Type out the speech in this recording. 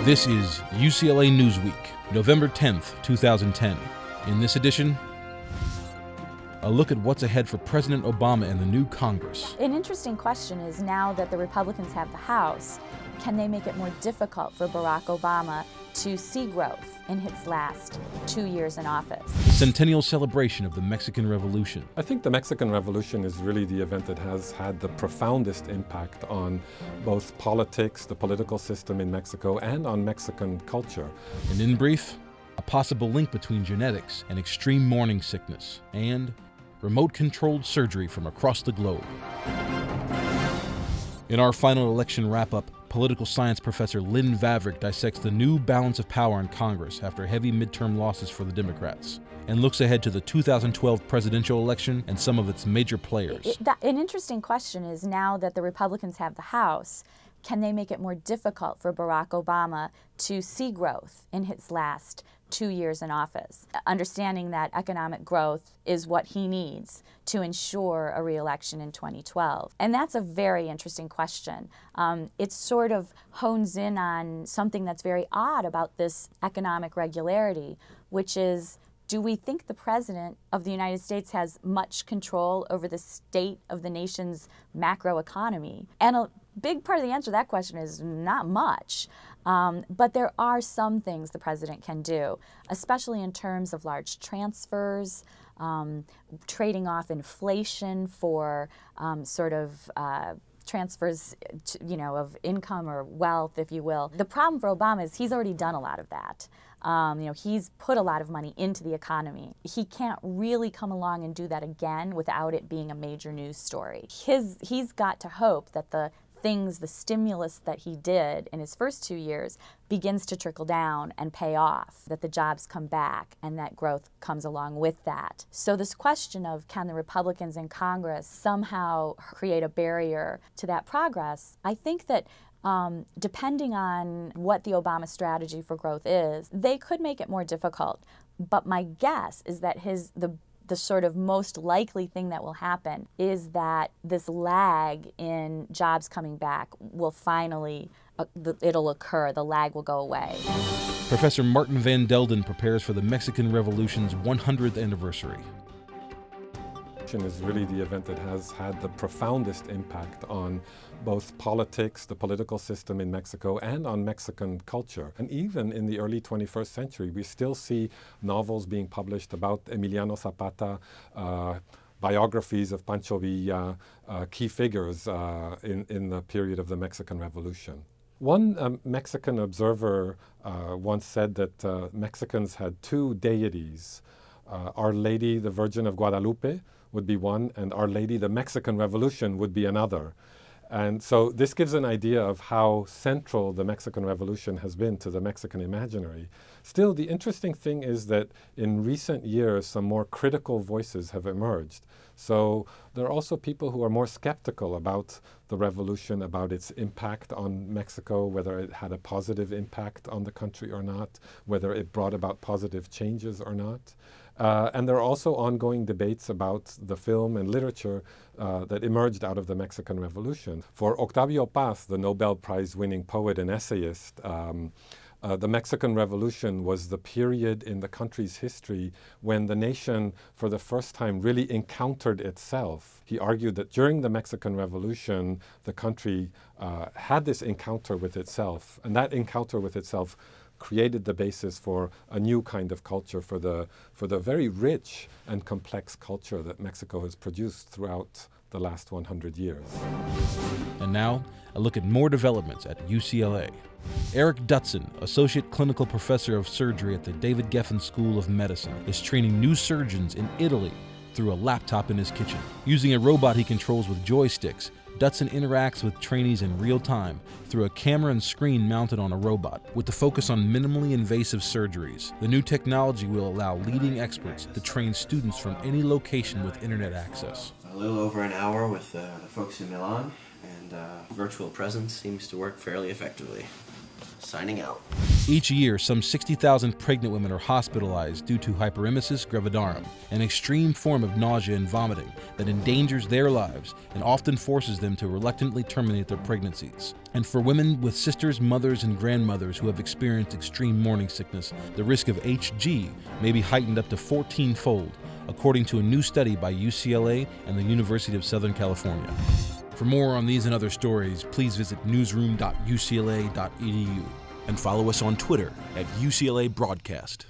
This is UCLA Newsweek, November 10th, 2010. In this edition, a look at what's ahead for President Obama and the new Congress. An interesting question is, now that the Republicans have the House, can they make it more difficult for Barack Obama to see growth in his last 2 years in office? Centennial celebration of the Mexican Revolution. I think the Mexican Revolution is really the event that has had the profoundest impact on both politics, the political system in Mexico, and on Mexican culture. And in brief, a possible link between genetics and extreme morning sickness, and remote-controlled surgery from across the globe. In our final election wrap-up, political science professor Lynn Vavrick dissects the new balance of power in Congress after heavy midterm losses for the Democrats, and looks ahead to the 2012 presidential election and some of its major players. An interesting question is, now that the Republicans have the House, can they make it more difficult for Barack Obama to see growth in his last 2 years in office, understanding that economic growth is what he needs to ensure a re-election in 2012? And that's a very interesting question. It sort of hones in on something that's very odd about this economic regularity, which is, do we think the President of the United States has much control over the state of the nation's macroeconomy? And a big part of the answer to that question is not much. But there are some things the President can do, especially in terms of large transfers, trading off inflation for transfers, of income or wealth, if you will. The problem for Obama is he's already done a lot of that. He's put a lot of money into the economy. He can't really come along and do that again without it being a major news story. He's got to hope that the stimulus that he did in his first 2 years begins to trickle down and pay off, that the jobs come back and that growth comes along with that. So this question of, can the Republicans in Congress somehow create a barrier to that progress, I think that depending on what the Obama strategy for growth is, they could make it more difficult. But my guess is that the sort of most likely thing that will happen is that this lag in jobs coming back will finally, it'll occur, the lag will go away. Professor Martin Van Delden prepares for the Mexican Revolution's 100th anniversary. Is really the event that has had the profoundest impact on both politics, the political system in Mexico, and on Mexican culture. And even in the early 21st century, we still see novels being published about Emiliano Zapata, biographies of Pancho Villa, key figures in the period of the Mexican Revolution. One Mexican observer once said that Mexicans had two deities. Our Lady, the Virgin of Guadalupe, would be one, and Our Lady, the Mexican Revolution, would be another. And so this gives an idea of how central the Mexican Revolution has been to the Mexican imaginary. Still, the interesting thing is that in recent years, some more critical voices have emerged. So there are also people who are more skeptical about the revolution, about its impact on Mexico, whether it had a positive impact on the country or not, whether it brought about positive changes or not. And there are also ongoing debates about the film and literature that emerged out of the Mexican Revolution. For Octavio Paz, the Nobel Prize-winning poet and essayist, the Mexican Revolution was the period in the country's history when the nation, for the first time, really encountered itself. He argued that during the Mexican Revolution, the country had this encounter with itself, and that encounter with itself created the basis for a new kind of culture, for the very rich and complex culture that Mexico has produced throughout the last 100 years. And now, a look at more developments at UCLA. Eric Dutson, Associate Clinical Professor of Surgery at the David Geffen School of Medicine, is training new surgeons in Italy through a laptop in his kitchen. Using a robot he controls with joysticks, Dutson interacts with trainees in real time through a camera and screen mounted on a robot. With the focus on minimally invasive surgeries, the new technology will allow leading experts to train students from any location with internet access. A little over an hour with the folks in Milan, and virtual presence seems to work fairly effectively. Signing out. Each year, some 60,000 pregnant women are hospitalized due to hyperemesis gravidarum, an extreme form of nausea and vomiting that endangers their lives and often forces them to reluctantly terminate their pregnancies. And for women with sisters, mothers, and grandmothers who have experienced extreme morning sickness, the risk of HG may be heightened up to 14-fold, according to a new study by UCLA and the University of Southern California. For more on these and other stories, please visit newsroom.ucla.edu and follow us on Twitter at UCLA Broadcast.